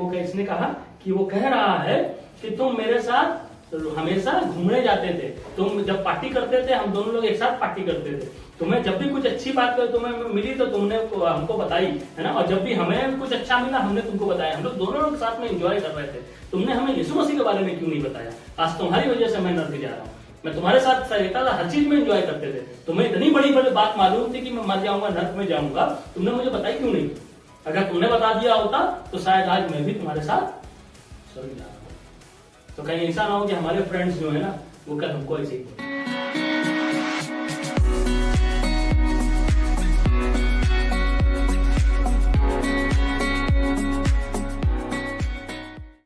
वो इसने कहा कि वो कह रहा है कि तुम मेरे साथ हमेशा घूमने जाते थे, तुम जब पार्टी करते थे हम दोनों लोग एक साथ पार्टी करते थे, तुम्हें जब भी कुछ अच्छी बात तुम्हें मिली तो तुमने हमको बताई है ना, और जब भी हमें कुछ अच्छा मिला हमने तुमको बताया, हम लोग दोनों लोग साथ में एंजॉय कर रहे थे, तुमने हमें यीशु मसीह के बारे में क्यों नहीं बताया? आज तुम्हारी वजह से मैं नरक जा रहा हूँ, मैं तुम्हारे साथ रहता था, हर चीज में एंजॉय करते थे, तुम्हें इतनी बड़ी बड़ी बात मालूम थी कि मैं मर जाऊंगा, नरक में जाऊंगा, तुमने मुझे बताई क्यों नहीं? अगर तुमने बता दिया होता तो शायद आज मैं भी तुम्हारे साथ स्वर्ग जा रहा हूं। तो कहीं ऐसा ना हो कि हमारे फ्रेंड्स जो है ना वो कल हमको ऐसे ही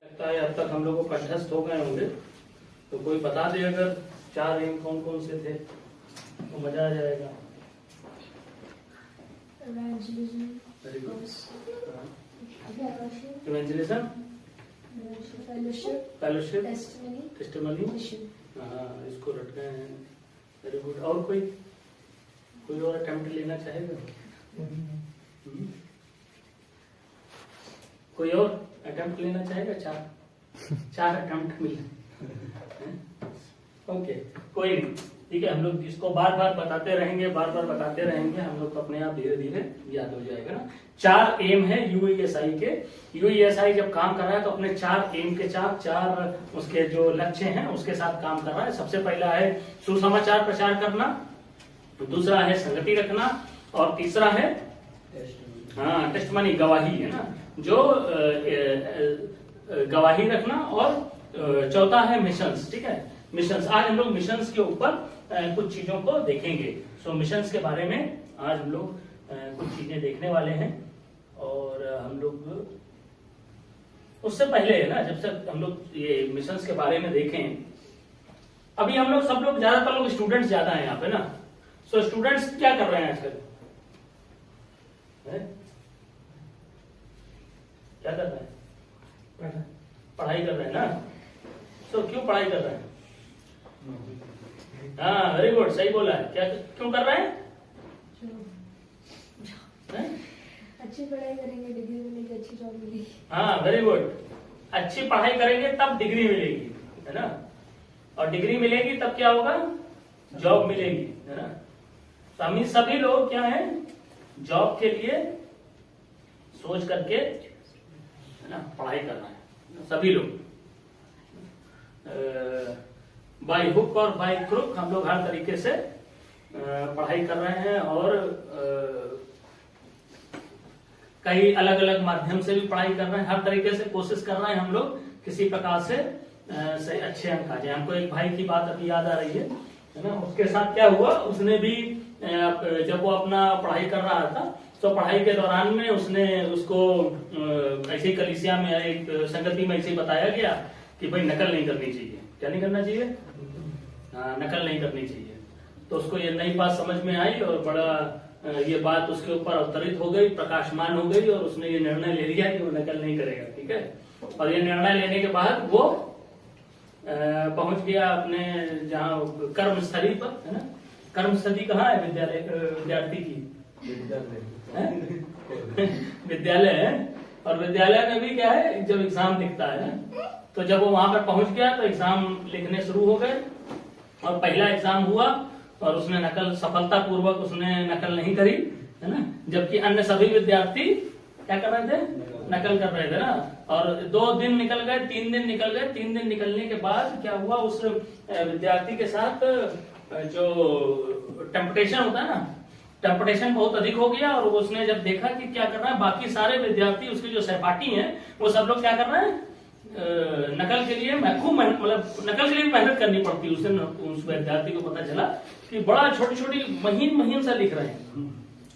लगता है। अब तक हम लोग कंठस्थ हो गए होंगे, तो कोई बता दे अगर 4 एम कौन कौन से थे तो मजा आ जाएगा। इवेंजलिज्म, फेलोशिप, टेस्टिमनी, हाँ इसको रट गए हैं, वेरी गुड। और कोई और अटेम्प्ट लेना चाहेगा? कोई और अटेम्प्ट लेना चाहेगा? 4 अटेम्प्ट मिले। ओके कोई नहीं, ठीक है, हम लोग इसको बार बार बताते रहेंगे, हम लोग को अपने आप धीरे धीरे याद हो जाएगा ना। 4 एम है यूईएसआई के। यूईएसआई जब काम कर रहा है तो अपने 4 एम के 4 उसके जो लक्ष्य हैं उसके साथ काम कर रहा है। सबसे पहला है सुसमाचार प्रचार करना, दूसरा है संगति रखना, और तीसरा है टेस्टिमनी, गवाही है ना, जो गवाही रखना, और चौथा है मिशंस। ठीक है, मिशंस। आज हम लोग मिशंस के ऊपर कुछ चीजों को देखेंगे। सो मिशंस के बारे में आज हम लोग कुछ चीजें देखने वाले हैं। और हम लोग उससे पहले है ना, जब तक हम लोग ये मिशंस के बारे में देखें, अभी हम लोग सब लोग ज्यादातर लोग स्टूडेंट्स ज्यादा हैं यहाँ पे ना। सो स्टूडेंट्स क्या कर रहे हैं आजकल? क्या कर रहे हैं? पढ़ाई कर रहे हैं ना। सो क्यों पढ़ाई कर रहे हैं? हाँ वेरी गुड, सही बोला है। क्या क्यों कर रहे हैं? अच्छी पढ़ाई करेंगे, डिग्री मिलेगी, अच्छी जॉब मिलेगी। हाँ वेरी गुड, अच्छी पढ़ाई करेंगे तब डिग्री मिलेगी, है ना, और डिग्री मिलेगी तब क्या होगा? जॉब मिलेगी, है ना। तो हम सभी लोग क्या है, जॉब के लिए सोच करके है ना पढ़ाई कर रहे हैं सभी लोग। बाय हुक और बाय क्रुक हम लोग हर तरीके से पढ़ाई कर रहे हैं, और कई अलग अलग माध्यम से भी पढ़ाई कर रहे हैं। हर तरीके से कोशिश कर रहे हैं हम लोग किसी प्रकार से अच्छे अंक आ जाए। हमको एक भाई की बात अभी याद आ रही है ना, उसके साथ क्या हुआ, उसने भी जब वो अपना पढ़ाई कर रहा था तो पढ़ाई के दौरान में उसको ऐसे कलीसिया में एक संगति में ऐसे ही बताया गया कि भाई नकल नहीं करनी चाहिए। क्या नहीं करना चाहिए? नकल नहीं करनी चाहिए। तो उसको ये नई बात समझ में आई और बड़ा ये बात उसके ऊपर अवतरित हो गई, प्रकाशमान हो गई, और उसने ये निर्णय ले लिया कि वो नकल नहीं करेगा। ठीक है, और ये निर्णय लेने के बाद वो पहुंच गया अपने जहाँ कर्मस्थली पर, है ना। कर्मस्थली कहाँ है? विद्यार्थी की विद्यालय है। और विद्यालय में भी क्या है, जब एग्जाम दिखता है, तो जब वो वहां पर पहुंच गया तो एग्जाम लिखने शुरू हो गए, और पहला एग्जाम हुआ और उसने नकल सफलता पूर्वक उसने नकल नहीं करी, है ना, जबकि अन्य सभी विद्यार्थी क्या कर रहे थे? नकल कर रहे थे ना। और 2 दिन निकल गए, 3 दिन निकल गए। 3 दिन निकलने के बाद क्या हुआ, उस विद्यार्थी के साथ जो टेम्पटेशन होता है ना, टेम्पटेशन बहुत अधिक हो गया, और उसने जब देखा कि क्या कर रहा है, बाकी सारे विद्यार्थी उसके जो सहपाठी हैं वो सब लोग क्या कर रहे हैं, नकल के लिए नकल के लिए मेहनत करनी पड़ती है। उस विद्यार्थी को पता चला कि बड़ा छोटी छोटी महीन सा लिख रहे हैं,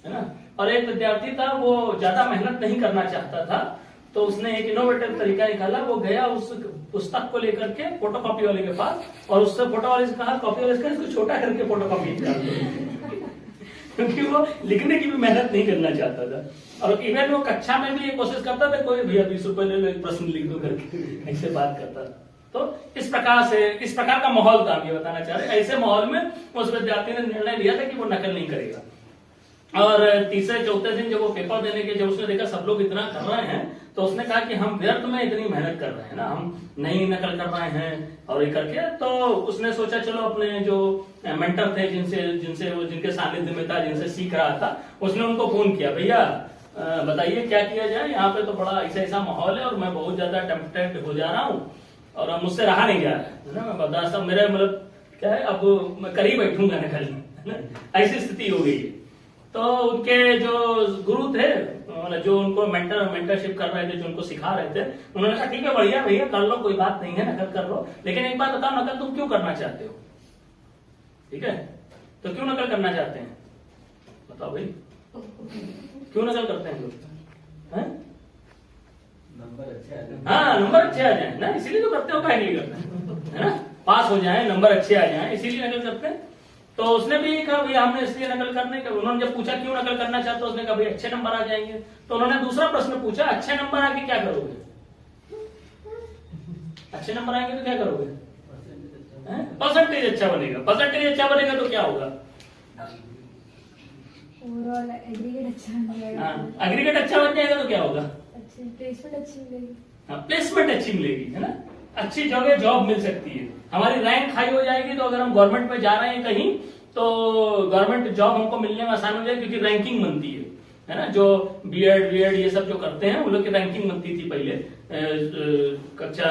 है ना। और एक विद्यार्थी था, वो ज्यादा मेहनत नहीं करना चाहता था, तो उसने एक इनोवेटिव तरीका निकाला। वो गया उस पुस्तक को लेकर के फोटोकॉपी वाले के पास, और उससे फोटो वाले से कहा, कॉपी वाले से कहा, इसको छोटा करके फोटोकॉपी निकाल दो क्योंकि वो लिखने की भी मेहनत नहीं करना चाहता था। और इवन वो कक्षा में भी ये कोशिश करता था, कोई भैया 20 रुपए ले लो, एक प्रश्न लिख दो करके, ऐसे बात करता था। तो इस प्रकार का माहौल था, हम ये बताना चाह रहे। ऐसे माहौल में उस विद्यार्थी ने निर्णय लिया था कि वो नकल नहीं करेगा। और तीसरे चौथे दिन जब वो पेपर देने के, जब उसने देखा सब लोग इतना कर रहे हैं, तो तो उसने कहा कि हम व्यर्थ में इतनी मेहनत कर रहे हैं ना, हम नई नकल कर रहे हैं और ये करके, तो उसने सोचा चलो अपने जो मेंटर थे जिनके सानिध्य में था, जिनसे सीख रहा था, उसने उनको फोन किया, भैया बताइए क्या किया जाए, यहाँ पे तो बड़ा ऐसा ऐसा माहौल है और मैं बहुत ज्यादा टेम्पटेड हो जा रहा हूँ और अब मुझसे रहा नहीं जा रहा है ना, मैं बर्दाश्त, अब मेरे मतलब क्या है, अब मैं कर ही बैठूंगा नकल, ऐसी स्थिति हो गई है। तो उनके जो गुरु थे, मतलब जो उनको मेंटरशिप कर रहे थे, जो उनको सिखा रहे थे, उन्होंने कहा ठीक है बढ़िया भैया कर लो, कोई बात नहीं है, नकल कर लो, लेकिन एक बात बताओ, नकल तुम क्यों करना चाहते हो? ठीक है, तो क्यों नकल करना चाहते हैं बताओ भाई, क्यों नकल करते हैं लोग? नंबर अच्छे आ जाए। हाँ, नंबर अच्छे आ जाए ना, इसीलिए तो करते हो, काहे नहीं करते है ना, पास हो जाए, नंबर अच्छे आ जाए, इसीलिए नकल करते हैं। तो उसने भी कहा भैया हमने इसलिए नकल करने का, उन्होंने जब पूछा क्यों नकल करना चाहते हो, उसने कहा भाई अच्छे नंबर आ जाएंगे। तो उन्होंने दूसरा प्रश्न पूछा, अच्छे नंबर आके क्या करोगे? अच्छे नंबर आएंगे तो क्या करोगे? परसेंटेज अच्छा बनेगा, परसेंटेज अच्छा बनेगा तो क्या होगा? ओवरऑल एग्रीगेट अच्छा बन जाएगा। हाँ, एग्रीगेट अच्छा बन जाएगा तो क्या होगा? अच्छी प्लेसमेंट अच्छी मिलेगी। हाँ, प्लेसमेंट अच्छी मिलेगी, है ना, अच्छी जगह जॉब मिल सकती है, हमारी रैंक हाई हो जाएगी। तो अगर हम गवर्नमेंट में जा रहे हैं कहीं, तो गवर्नमेंट जॉब हमको मिलने में आसान हो जाएगी, क्योंकि रैंकिंग बनती है ना, जो बीएड ये सब जो करते हैं उन लोग की रैंकिंग बनती थी पहले, कक्षा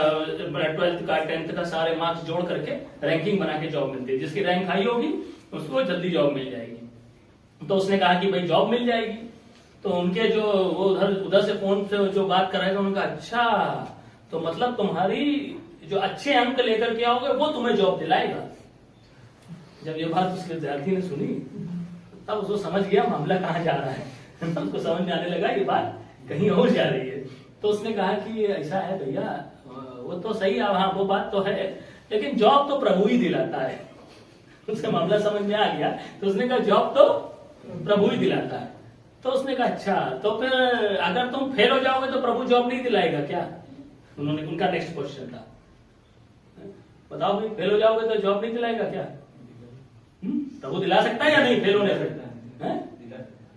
12th का 10th का सारे मार्क्स जोड़ करके रैंकिंग बना के जॉब मिलती है, जिसकी रैंक हाई होगी उसको जल्दी जॉब मिल जाएगी। तो उसने कहा कि भाई जॉब मिल जाएगी। तो उनके जो वो उधर से फोन से जो बात कर रहे थे, उन्होंने कहा अच्छा, तो मतलब तुम्हारी जो अच्छे अंक लेकर के आओगे वो तुम्हें जॉब दिलाएगा। जब ये बात उस विद्यार्थी ने सुनी, तब उसको समझ गया मामला कहाँ जा रहा है, उसको समझ में आने लगा ये बात कहीं और जा रही है। तो उसने कहा कि ऐसा है भैया, वो तो सही है, हाँ वो बात तो है, लेकिन जॉब तो प्रभु ही दिलाता है। उसका मामला समझ में आ गया, तो उसने कहा जॉब तो प्रभु ही दिलाता है। तो उसने कहा अच्छा, तो फिर अगर तुम फेल हो जाओगे तो प्रभु जॉब नहीं दिलाएगा क्या? उन्होंने, उनका नेक्स्ट क्वेश्चन था, बताओ भाई फेल हो जाओगे तो जॉब नहीं दिलाएगा क्या? प्रभु दिला सकता है या नहीं फेल होने से?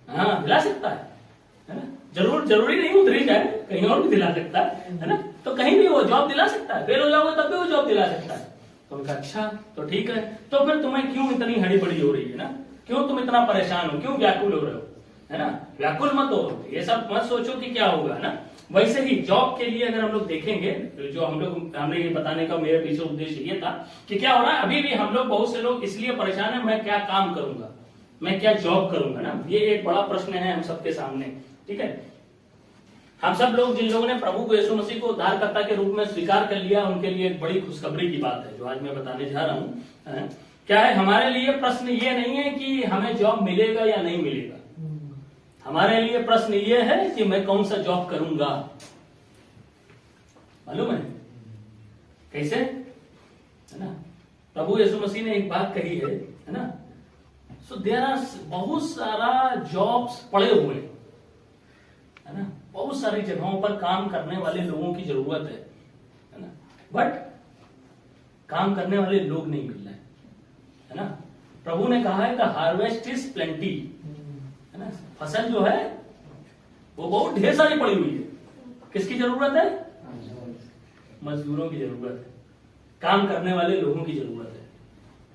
हाँ दिला सकता है ना, जरूरी नहीं उतरी जाए, कहीं और भी दिला सकता है ना, तो कहीं भी वो जॉब दिला सकता है, फेल हो जाओगे तब भी वो जॉब दिला सकता है। तो उनका अच्छा, तो ठीक है, तो फिर तुम्हें क्यों इतनी हड़ीबड़ी हो रही है ना, क्यों तुम इतना परेशान हो, क्यों व्याकुल हो रहे हो, है ना, व्याकुल मत हो, ये सब मत सोचो कि क्या होगा ना। वैसे ही जॉब के लिए अगर हम लोग देखेंगे, जो हमने ये बताने का मेरे पीछे उद्देश्य ये था कि क्या हो रहा है, अभी भी हम लोग, बहुत से लोग इसलिए परेशान है, मैं क्या काम करूंगा, मैं क्या जॉब करूंगा ना, ये एक बड़ा प्रश्न है हम सबके सामने। ठीक है, हम सब लोग जिन लोगों ने प्रभु को यीशु मसीह को उद्धारकर्ता के रूप में स्वीकार कर लिया, उनके लिए एक बड़ी खुशखबरी की बात है जो आज मैं बताने जा रहा हूँ। क्या है, हमारे लिए प्रश्न ये नहीं है कि हमें जॉब मिलेगा या नहीं मिलेगा, हमारे लिए प्रश्न ये है कि मैं कौन सा जॉब करूंगा। मालूम है कैसे, है ना, प्रभु यीशु मसीह ने एक बात कही है ना, सो देयर आर बहुत सारा जॉब्स पड़े हुए, है ना, बहुत सारी जगहों पर काम करने वाले लोगों की जरूरत है ना, बट काम करने वाले लोग नहीं मिल रहे, है ना। प्रभु ने कहा है द हार्वेस्ट इज प्लेंटी, है ना, फसल जो है वो बहुत ढेर सारी पड़ी हुई है, किसकी जरूरत है? मजदूरों की जरूरत है, काम करने वाले लोगों की जरूरत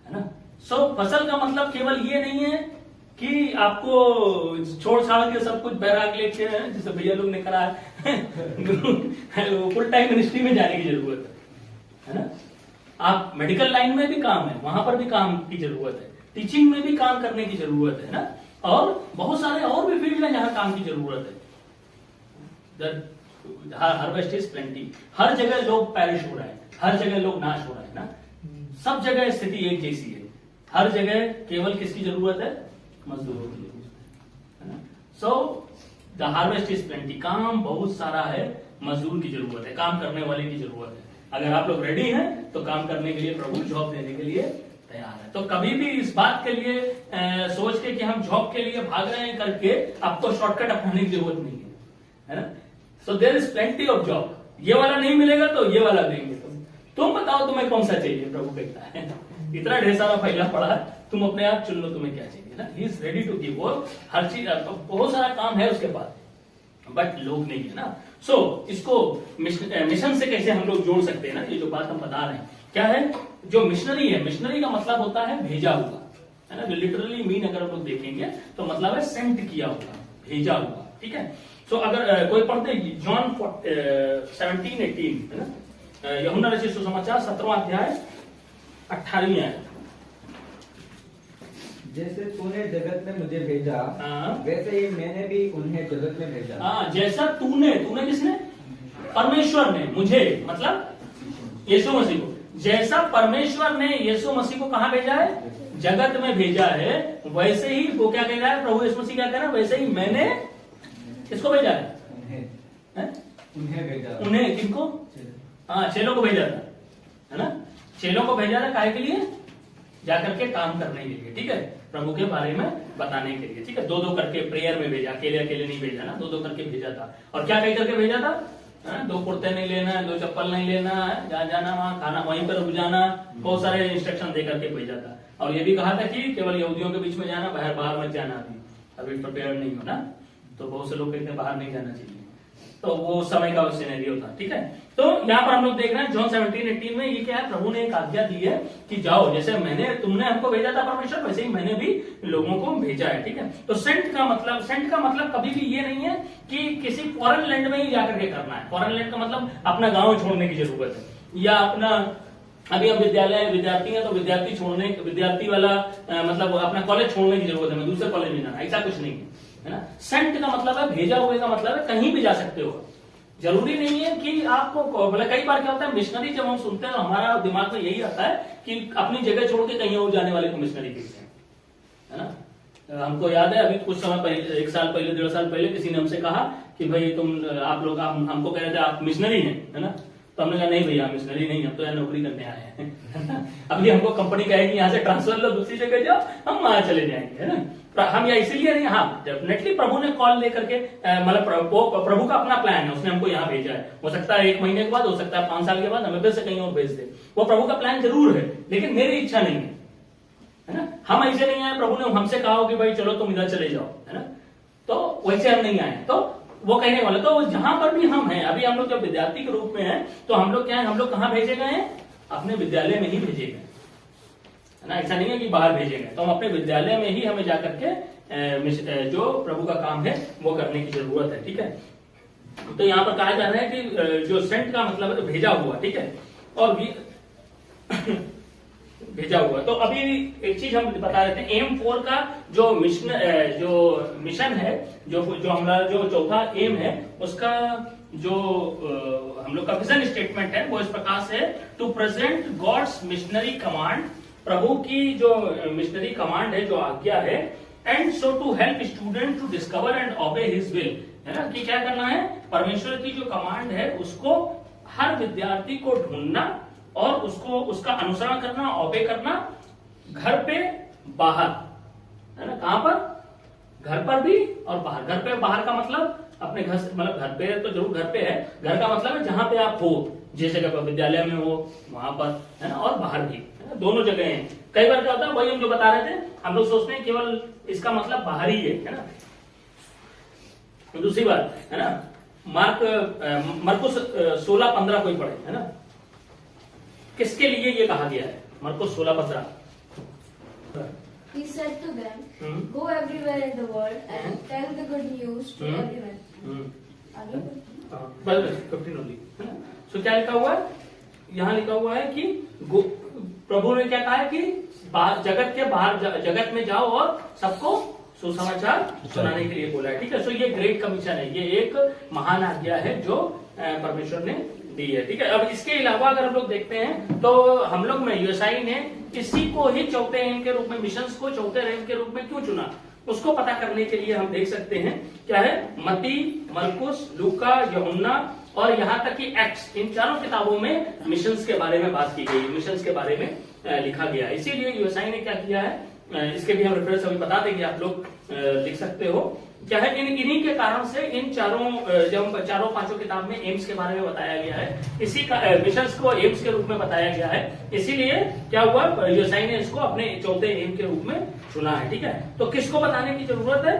है ना। सो फसल का मतलब केवल ये नहीं है कि आपको छोड़ छाड़ के सब कुछ बैराग लेके, जैसे भैया लोग ने करा है फुल टाइम मिनिस्ट्री में जाने की जरूरत है ना। आप मेडिकल लाइन में भी काम है, वहां पर भी काम की जरूरत है, टीचिंग में भी काम करने की जरूरत है ना, और बहुत सारे और भी फील्ड है जहां काम की जरूरत है। हार्वेस्ट इज प्लेंटी, हर जगह लोग पैरिश हो रहे हैं, हर जगह लोग नाश हो रहे हैं ना, सब जगह स्थिति एक जैसी है, हर जगह केवल किसकी जरूरत है? मजदूरों की जरूरत है ना। So the harvest is plenty, काम बहुत सारा है, मजदूर की जरूरत है, काम करने वाले की जरूरत है। अगर आप लोग रेडी हैं तो काम करने के लिए प्रभु जॉब देने के लिए तैयार है। तो कभी भी इस बात के लिए सोच के कि हम जॉब के लिए भाग रहे हैं करके आपको शॉर्टकट अपनाने की जरूरत नहीं है ना। So there is plenty of job, ये वाला नहीं मिलेगा तो ये वाला देंगे, तुम बताओ तुम्हें कौन सा चाहिए, प्रभु कहता है इतना ढेर सारा फैला पड़ा है, तुम अपने आप चुन लो तुम्हें क्या चाहिए ना। He is ready to give, वो हर चीज, बहुत सारा काम है उसके पास, बट लोग नहीं है ना। सो इसको मिशन से कैसे हम लोग जोड़ सकते हैं ना, ये जो बात हम बता रहे हैं क्या है, जो मिशनरी है, मिशनरी का मतलब होता है भेजा हुआ, है ना, जो लिटरली मीन अगर हम लोग देखेंगे तो मतलब है सेंट किया हुआ, भेजा हुआ, ठीक है। सो अगर कोई पढ़ते जॉन 17:18 है ना, यूहन्ना रचित सुसमाचार 17वां अध्याय 18वीं आयत। जैसे तूने जगत में मुझे भेजा, वैसे ही मैंने भी उन्हें जगत में भेजा। हाँ, जैसा तूने किसने, परमेश्वर ने मुझे, मतलब यीशु मसीह को, जैसा परमेश्वर ने यीशु मसीह को कहाँ भेजा है, जगत में भेजा है, वैसे ही वो क्या कह रहा है, प्रभु यीशु मसीह क्या कह रहा है, वैसे ही मैंने किसको भेजा है, उन्हें भेजा। उन्हें, किनको, हाँ चेलों को भेजा था, है ना, चेलों को भेजा था काहे के लिए, जाकर के काम करने के लिए, ठीक है, प्रभु के बारे में बताने के लिए, ठीक है। दो करके प्रेयर में भेजा, अकेले अकेले नहीं भेजा ना, दो करके भेजा था। और क्या कह करके भेजा था, 2 कुर्ते नहीं लेना है, 2 चप्पल नहीं लेना है, जहाँ जाना वहां खाना वहीं पर रुक जाना, बहुत सारे इंस्ट्रक्शन दे करके भेजा था। और ये भी कहा था कि केवल यहूदियों के बीच में जाना, बाहर मत जाना, अभी प्रिपेयर नहीं हो ना, तो बहुत से लोग कहते हैं बाहर नहीं जाना चाहिए, तो वो समय का सिनेरियो था, ठीक है। तो यहाँ पर हम लोग देख रहे हैं जॉन 17:18 में ये क्या है, प्रभु ने एक आज्ञा दी है कि जाओ, जैसे तुमने हमको भेजा था परमेश्वर, वैसे ही मैंने भी लोगों को भेजा है, ठीक है। तो सेंट का मतलब कभी भी ये नहीं है कि किसी फॉरेन लैंड में ही जाकर के करना है। फॉरेन लैंड का मतलब अपना गाँव छोड़ने की जरूरत है, या अपना अभी हम विद्यार्थी हैं तो विद्यार्थी वाला मतलब अपना कॉलेज छोड़ने की जरूरत है, मैं दूसरे कॉलेज में जाना, ऐसा कुछ नहीं है ना। सेंट का मतलब है भेजा हुए का मतलब है कहीं भी जा सकते हो, जरूरी नहीं है कि आपको, मतलब कई बार क्या होता है मिशनरी जब हम सुनते हैं तो हमारा दिमाग में यही आता है कि अपनी जगह छोड़ के कहीं और जाने वाले को मिशनरी कहते हैं, है ना। हमको याद है अभी कुछ समय पहले, 1 साल पहले 1.5 साल पहले किसी ने हमसे कहा कि भाई आप लोग हमको कह रहे थे आप मिशनरी हैं, है ना। तो हमने कहा नहीं भैया मिशनरी नहीं, हम तो यहाँ नौकरी करने आए हैं। अभी हमको कंपनी कहेगी यहाँ से ट्रांसफर लो, दूसरी जगह जाओ, हम वहां चले जाएंगे, है ना। हम यहाँ इसीलिए नहीं, हाँ डेफिनेटली प्रभु ने कॉल लेकर के, मतलब प्रभु का अपना प्लान है, उसने हमको यहाँ भेजा है। हो सकता है 1 महीने के बाद, हो सकता है 5 साल के बाद हमें फिर से कहीं और भेज दे, वो प्रभु का प्लान जरूर है, लेकिन मेरी इच्छा नहीं है ना। हम ऐसे नहीं आए, प्रभु ने हमसे कहा हो कि भाई चलो तुम इधर चले जाओ, है ना, तो वैसे हम नहीं आए। तो वो कहने वाले, तो जहां पर भी हम हैं, अभी हम लोग जब विद्यार्थी के रूप में हैं, तो हम लोग क्या है, हम लोग कहाँ भेजे गए हैं, अपने विद्यालय में ही भेजे गए, है ना। ऐसा नहीं है कि बाहर भेजे गए, तो हम अपने विद्यालय में ही हमें जाकर के जो प्रभु का काम है वो करने की जरूरत है, ठीक है। तो यहाँ पर कहा जा रहा है कि जो सेंट का मतलब है भेजा हुआ, ठीक है, और भी भेजा हुआ। तो अभी एक चीज हम बता रहे थे, एम 4 का जो मिशन है, जो हमारा जो चौथा एम है, उसका जो हम लोग का विजन स्टेटमेंट है वो इस प्रकार से, to present God's missionary command, प्रभु की जो मिशनरी कमांड है, जो आज्ञा है, and so to help student to discover and obey his will, है ना, कि क्या करना है, परमेश्वर की जो कमांड है उसको हर विद्यार्थी को ढूंढना और उसको उसका अनुसरण करना, ओबे करना, घर पे बाहर, है ना, कहां पर, घर पर भी और बाहर। घर पे बाहर का मतलब अपने घर से, मतलब घर पे तो जरूर घर पे है, घर का मतलब है जहां पे आप हो, जिस जगह पर विद्यालय में हो वहां पर, है ना, और बाहर भी, है ना, दोनों जगह हैं। कई बार क्या होता है, वही हम जो बता रहे थे, हम लोग सोचते हैं केवल इसका मतलब बाहर ही है ना। दूसरी बात, है ना, मरकुस 16:15 कोई पढ़े, है ना, किसके लिए ये कहा गया है, मरकुस 16:15। He said to them, "Go everywhere in the world and tell the good news to everyone." आगे 15 ओनली। सो क्या लिखा हुआ है, यहाँ लिखा हुआ है कि प्रभु ने क्या कहा है कि जगत में जाओ और सबको सुसमाचार सुनाने के लिए बोला है, ठीक है। सो ये ग्रेट कमीशन है, ये एक महान आज्ञा है जो परमेश्वर ने दी है, ठीक है। अब इसके अलावा अगर हम लोग देखते हैं तो हम लोग में यूएसआई ने इसी को ही चौथे एम के रूप में, मिशंस को चौथे एम के रूप में क्यों चुना, उसको पता करने के लिए हम देख सकते हैं क्या है, मत्ती, मरकुस, लूका, यूहन्ना और यहाँ तक कि एक्ट्स, इन चारों किताबों में मिशंस के बारे में बात की गई है, मिशंस के बारे में लिखा गया। इसीलिए यूएसआई ने क्या किया है, इसके भी हम रेफरेंस अभी बता देंगे, आप लोग लिख सकते हो क्या है। इन्हीं के कारण से इन चारों पांचों किताब में एम्स के बारे में बताया गया है, इसी का मिशंस को एम्स के रूप में बताया गया है। इसीलिए क्या हुआ, यूएसआई ने इसको अपने चौथे एम के रूप में चुना है, ठीक है। तो किसको बताने की जरूरत है,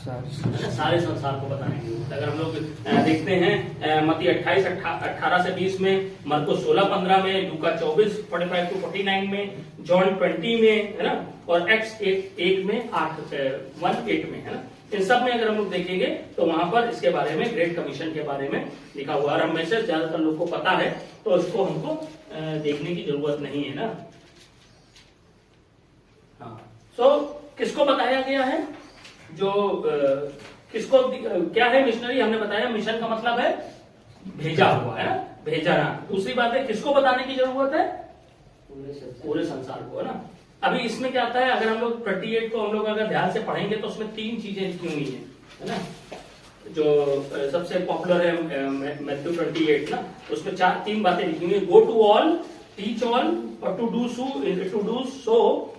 सारे संसार को बताने की जरूरत है। अगर हम लोग देखते हैं मत्ती 28:18 से 20 में, मरकुस 16:15 में, लूका 24:45-49 में, जॉन 20 में, है ना, और एक्स 1 में, 1:8 में, है ना। इन सब में अगर हम लोग देखेंगे तो वहां पर इसके बारे में, ग्रेट कमीशन के बारे में लिखा हुआ है। और हम में से ज्यादातर लोग को पता है तो इसको हमको देखने की जरूरत नहीं है ना। हाँ, सो किसको बताया गया है, जो किसको क्या है मिशनरी, हमने बताया मिशन का मतलब है भेजा हुआ, है ना, भेजा ना। दूसरी बात है किसको बताने की जरूरत है, पूरे संसार को, है ना। अभी इसमें क्या आता है, अगर हम लोग 28 को हम लोग अगर ध्यान से पढ़ेंगे तो उसमें 3 चीजें लिखी हुई है ना। जो सबसे पॉपुलर है मैथ्यू 28 ना, उसमें 3 बातें लिखी हुई है, go to all, teach all और to do so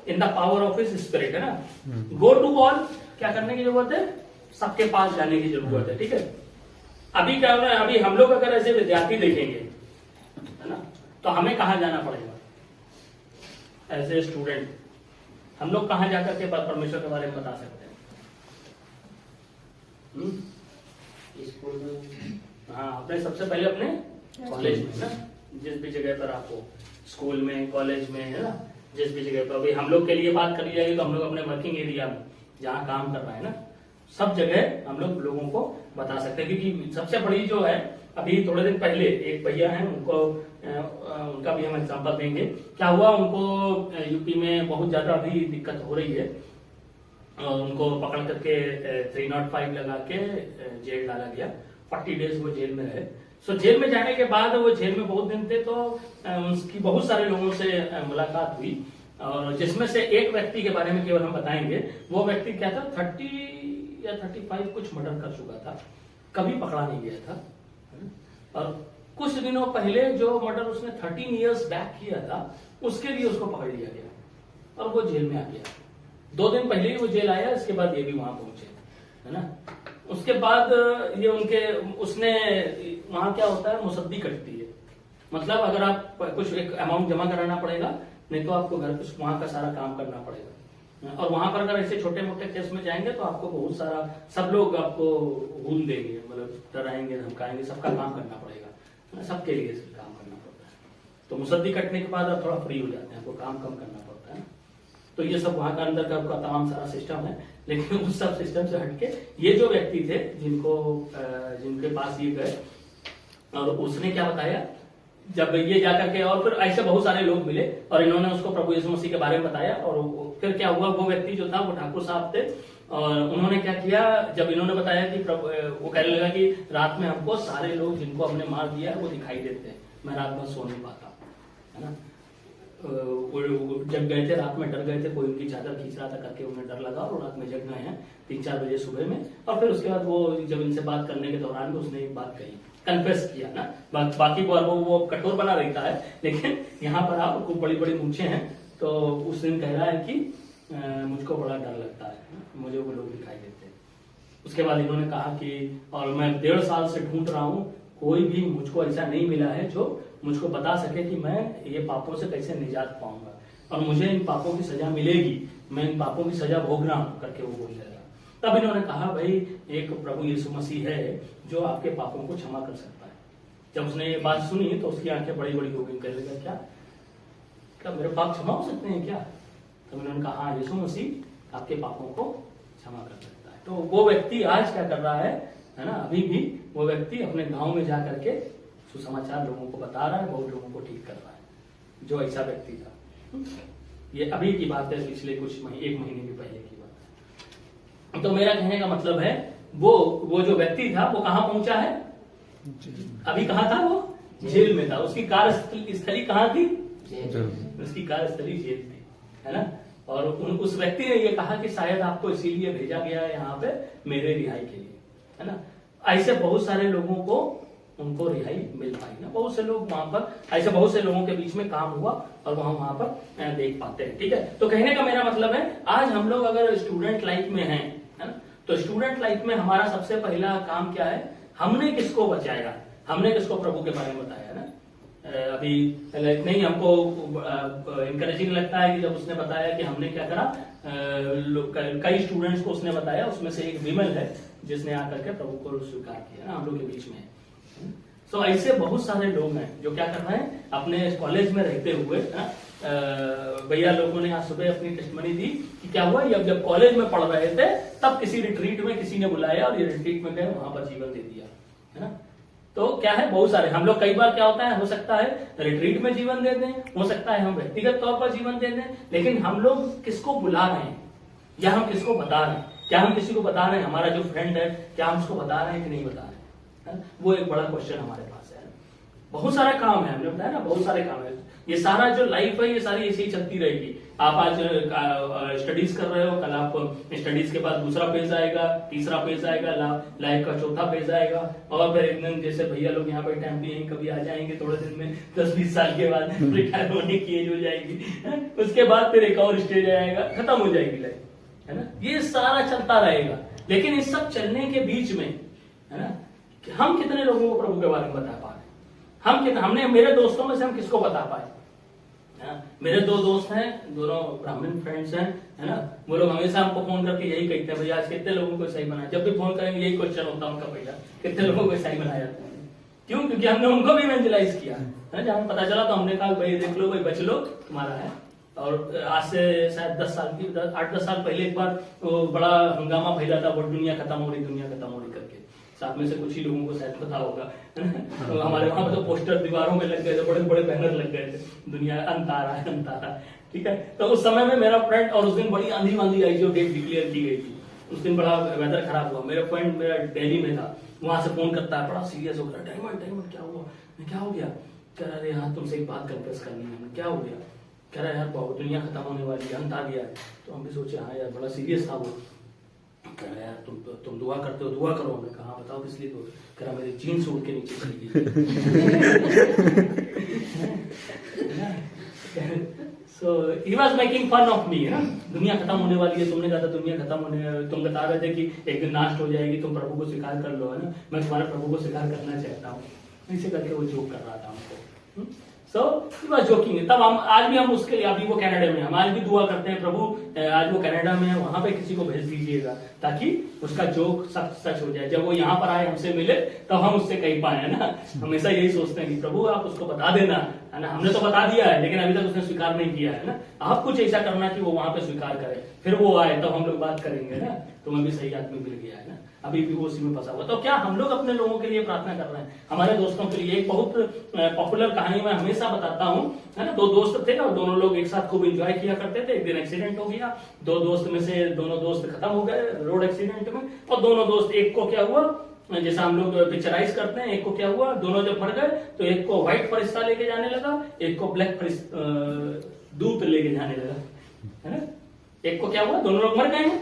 in the power of his spirit, है ना। गो टू ऑल क्या करने की जरूरत है, सबके पास जाने की जरूरत है, ठीक है। अभी क्या हो रहा है, अभी हम लोग अगर ऐसे विद्यार्थी देखेंगे, है ना, तो हमें कहाँ जाना पड़ेगा एज ए स्टूडेंट, हम लोग कहाँ जाकर के परमेश्वर के बारे में बता सकते हैं, स्कूल में, हाँ, अपने सबसे पहले अपने कॉलेज में ना, जिस भी जगह पर आपको, स्कूल में, कॉलेज में, है ना, जिस भी जगह पर। अभी हम लोग के लिए बात करी जाएगी तो हम लोग अपने वर्किंग एरिया में जहाँ काम कर रहा है ना, सब जगह हम लोग लोगों को बता सकते हैं। क्योंकि सबसे बड़ी जो है, अभी थोड़े दिन पहले एक भैया हैं, उनको उनका भी हम एग्जांपल देंगे। क्या हुआ, उनको यूपी में बहुत ज्यादा अभी दिक्कत हो रही है और उनको पकड़ करके 305 लगा के जेल डाला गया। 40 डेज वो जेल में रहे। सो जेल में जाने के बाद वो जेल में बहुत दिन थे, तो उसकी बहुत सारे लोगों से मुलाकात हुई, और जिसमें से एक व्यक्ति के बारे में केवल हम बताएंगे। वो व्यक्ति क्या था, 30 या 35 कुछ मर्डर कर चुका था, कभी पकड़ा नहीं गया था। और कुछ दिनों पहले जो मर्डर उसने 13 इयर्स बैक किया था, उसके लिए उसको पकड़ लिया गया और वो जेल में आ गया। 2 दिन पहले ही वो जेल आया, इसके बाद ये भी वहां पहुंचे, है ना। उसके बाद ये उसने वहां क्या होता है, मुसद्दी कटती है, मतलब अगर आप कुछ एक अमाउंट जमा कराना पड़ेगा, नहीं तो आपको घर पे वहां का सारा काम करना पड़ेगा। और वहां पर अगर ऐसे छोटे मोटे केस में जाएंगे तो आपको बहुत सारा, सब लोग आपको भूल देंगे, मतलब डराएंगे, धमकाएंगे, सबका काम करना पड़ेगा, सबके लिए काम करना पड़ता है। तो मुसद्दी कटने के बाद आप थोड़ा फ्री हो जाते हैं, आपको काम कम करना पड़ता है। तो ये सब वहां का अंदर का तमाम सारा सिस्टम है। लेकिन उस सब सिस्टम से हटके ये जो व्यक्ति थे जिनके पास ये गए, और उसने क्या बताया, जब ये जाकर के, और फिर ऐसे बहुत सारे लोग मिले और इन्होंने उसको प्रभु यीशु मसीह के बारे में बताया। और फिर क्या हुआ, वो व्यक्ति जो था वो ठाकुर साहब थे, और उन्होंने क्या किया, जब इन्होंने बताया कि वो कहने लगा कि रात में हमको सारे लोग जिनको हमने मार दिया है वो दिखाई देते हैं, मैं रात भर सो नहीं पाता, है ना। वो जग गए थे, रात में डर गए थे, कोई उनकी चादर खींच रहा था करके उन्हें डर लगा और रात में जग गए हैं 3-4 बजे सुबह में। और फिर उसके बाद वो जब इनसे बात करने के दौरान भी उसने एक बात कही, कन्फेस किया ना। बाकी वो कठोर बना रहता है, लेकिन यहाँ पर आप खूब बड़ी बड़ी मूंछें हैं, तो उस दिन कह रहा है कि मुझको बड़ा डर लगता है, मुझे वो लोग दिखाई देते हैं। उसके बाद इन्होंने कहा कि और मैं 1.5 साल से ढूंढ रहा हूँ, कोई भी मुझको ऐसा नहीं मिला है जो मुझको बता सके कि मैं ये पापों से कैसे निजात पाऊंगा, और मुझे इन पापों की सजा मिलेगी, मैं इन पापों की सजा भोग रहा हूं करके वो बोल रहा। तब इन्होंने कहा, भाई एक प्रभु यीशु मसीह है जो आपके पापों को क्षमा कर सकता है। जब उसने ये बात सुनी तो उसकी आंखें बड़ी बड़ी हो गई, कहने लगा क्या मेरे पाप क्षमा हो सकते हैं क्या? तब इन्होंने कहा, हाँ, यीशु मसीह आपके पापों को क्षमा कर सकता है। तो वो व्यक्ति आज क्या कर रहा है ना, अभी भी वो व्यक्ति अपने गांव में जाकर के सुसमाचार लोगों को बता रहा है, बहुत लोगों को ठीक कर रहा है, जो ऐसा व्यक्ति था। ये अभी की बात है, पिछले कुछ 1 महीने के पहले की बात है। तो मेरा कहने का मतलब है, वो जो व्यक्ति था वो कहाँ पहुंचा है, अभी कहाँ था, वो जेल में था। उसकी कार्यस्थली कहाँ थी, उसकी कार्यस्थली जेल थी, है ना। और उस व्यक्ति ने ये कहा कि शायद आपको इसीलिए भेजा गया है यहाँ पे मेरे रिहाई के लिए, है ना। ऐसे बहुत सारे लोगों को उनको रिहाई मिल पाई ना, बहुत से लोग वहां पर, ऐसे बहुत से लोगों के बीच में काम हुआ और वहां पर देख पाते हैं, ठीक है। तो कहने का मेरा मतलब है, आज हम लोग अगर स्टूडेंट लाइफ में हैं, है ना, तो स्टूडेंट लाइफ में हमारा सबसे पहला काम क्या है, हमने किसको बचाया, हमने किसको प्रभु के बारे में बताया ना। अभी इतना ही हमको इंकरेजिंग लगता है कि जब उसने बताया कि हमने क्या करा, कई स्टूडेंट्स को उसने बताया, उसमें से एक विमल है जिसने आकर के प्रभु को स्वीकार किया ना, हम लोग के बीच में। सो ऐसे बहुत सारे लोग हैं जो क्या कर रहे हैं अपने कॉलेज में रहते हुए। भैया लोगों ने आज सुबह अपनी टेस्टमनी दी कि क्या हुआ, जब कॉलेज में पढ़ रहे थे तब किसी रिट्रीट में किसी ने बुलाया और ये रिट्रीट में गए, वहां पर जीवन दे दिया, है ना। तो क्या है, बहुत सारे हम लोग कई बार क्या होता है, हो सकता है रिट्रीट में जीवन दे दें, हो सकता है हम व्यक्तिगत तौर पर जीवन दे दें, लेकिन हम लोग किसको बुला रहे हैं या हम किसको बता रहे हैं? क्या हम किसी को बता रहे हैं? हमारा जो फ्रेंड है क्या हम उसको बता रहे हैं कि नहीं बता रहे हैं? वो एक बड़ा क्वेश्चन हमारे पास है। बहुत सारा काम है, हमने बताया ना, बहुत सारे काम है। ये सारा जो लाइफ है ये सारी ऐसे ही चलती रहेगी। आप आज स्टडीज कर रहे हो, कल आप स्टडीज के बाद दूसरा फेज आएगा, तीसरा फेज आएगा, लाइफ का चौथा फेज आएगा, और फिर एक दिन जैसे भैया लोग यहाँ पे टाइम भी कभी आ जाएंगे थोड़े दिन में, 10-20 साल के बाद रिटायर होने की एज हो जाएगी, उसके बाद फिर एक और स्टेज आएगा, खत्म हो जाएगी लाइफ, है ना। ये सारा चलता रहेगा, लेकिन इस सब चलने के बीच में, है ना, हम कितने लोगों को प्रभु के बारे में बता पा रहे? हमने मेरे दोस्तों में से हम किसको बता पाए? मेरे 2 दोस्त हैं, दोनों ब्राह्मण फ्रेंड्स हैं, है ना। वो लोग हमेशा हमको फोन करके यही कहते हैं, भैया आज कितने लोगों को ईसाई बनाया। जब भी फोन करेंगे यही क्वेश्चन होता है उनका, भैया कितने लोगों को ईसाई बनाया। क्यों? क्योंकि हमने उनको भी इवेंजलाइज किया, है। जब हमें पता चला तो हमने कहा भाई देख लो, भाई बच लो, तुम्हारा है। और आज से शायद 8-10 साल पहले एक बार वो बड़ा हंगामा फैला था, वो दुनिया खत्म हो रही करके। साथ में से कुछ ही लोगों को शायद पता होगा, तो हमारे वहां पर तो पोस्टर दीवारों में लग गए थे, बड़े बड़े बैनर लग गए थे, दुनिया अंत आ रहा है, ठीक है। तो उस समय में मेरा फ्रेंड, और उस दिन बड़ी आंधी वांधी आई जो डेट डिक्लेयर की गई थी, उस दिन बड़ा वेदर खराब हुआ। मेरा फ्रेंड मेरा दिल्ली में था, वहां से फोन करता है बड़ा सीरियस होकर, डायमंड क्या हुआ? मैं क्या हो गया? कह रहा है यार तुमसे एक बात कन्फेस करनी है। क्या हो गया? कह रहा है यार बहुत दुनिया खत्म होने वाली है, अंत आ गया है। तो हम भी सोचे हाँ यार, बड़ा सीरियस था वो। कह रहा है यार तुम दुआ करते हो, दुआ करो। हमने कहा बताओ किस लिए? तो कह रहा मेरी जीन्स उड़ के नीचे चली गई। So he was making fun of me, है ना। दुनिया खत्म होने वाली है, तुमने कहा था दुनिया खत्म होने, तुम बता रहे थे कि एक दिन नाश हो जाएगी, तुम प्रभु को स्वीकार कर लो, है ना। मैं तुम्हारे प्रभु को स्वीकार करना चाहता हूँ, ऐसे करके वो जोक कर रहा था हमको। So he was joking। तब हम आज भी हम उसके लिए, अभी वो कनाडा में, हम आज भी दुआ करते हैं प्रभु आज वो कनाडा में है, वहां पे किसी को भेज दीजिएगा ताकि उसका जोक सच हो जाए। जब वो यहाँ पर आए हमसे मिले तो हम उससे कह पाए, है ना। हमेशा यही सोचते हैं कि प्रभु आप उसको बता देना, है ना। हमने तो बता दिया है लेकिन अभी तक उसने स्वीकार नहीं किया है ना। आप कुछ ऐसा करना कि वो वहां पे स्वीकार करे, फिर वो आए तब हम लोग बात करेंगे ना। तुम्हें भी सही आदमी मिल गया है ना, अभी भी वो उसी में फंसा हुआ। तो क्या हम लोग अपने लोगों के लिए प्रार्थना कर रहे हैं, हमारे दोस्तों के लिए? एक बहुत पॉपुलर कहानी मैं हमेशा बताता हूँ, है ना। 2 दोस्त थे और दोनों लोग एक साथ खूब एंजॉय किया करते थे। एक दिन एक्सीडेंट हो गया, 2 दोस्त में से दोनों दोस्त खत्म हो गए रोड एक्सीडेंट में। और दोनों दोस्त, एक को क्या हुआ, जैसा हम लोग पिक्चराइज करते हैं, एक को क्या हुआ, दोनों जब मर गए तो एक को व्हाइट फरिश्ता लेके जाने लगा, एक को ब्लैक दूत लेके जाने लगा, है ना। एक को क्या हुआ, दोनों लोग मर गए हैं,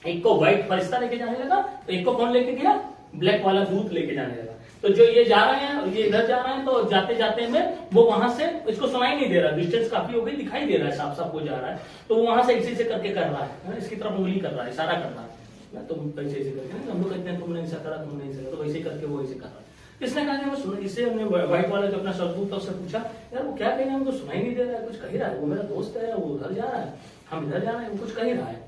एक को व्हाइट फरिश्ता लेके जाने लगा, तो एक को कौन लेके गया, ब्लैक वाला दूत लेके जाने लगा। तो जो ये जा रहे हैं और ये इधर जा रहे हैं, तो जाते जाते में वो वहां से, इसको सुनाई नहीं दे रहा, डिस्टेंस काफी हो गई, दिखाई दे रहा है साफ साफ वो जा रहा है, तो वो वहां से ऐसे करके कर रहा है, इसकी तरफ उंगली कर रहा है, इशारा कर रहा है, तुम ऐसे ऐसे करके, हम लोग कहते हैं तुमने ऐसा करा, तुमने ऐसा करा, तो वैसे करके वो ऐसे कर रहा है। इसने कहा मैं सुन, इससे हमने व्हाइट वाला जो अपना सरदूत था उससे पूछा, यार वो क्या कह रहे हैं, हमको सुनाई नहीं दे रहा है, कुछ कह रहा है, वो मेरा दोस्त है, वो उधर जा रहा है, हम इधर जा रहे हैं, वो कुछ कह रहा है।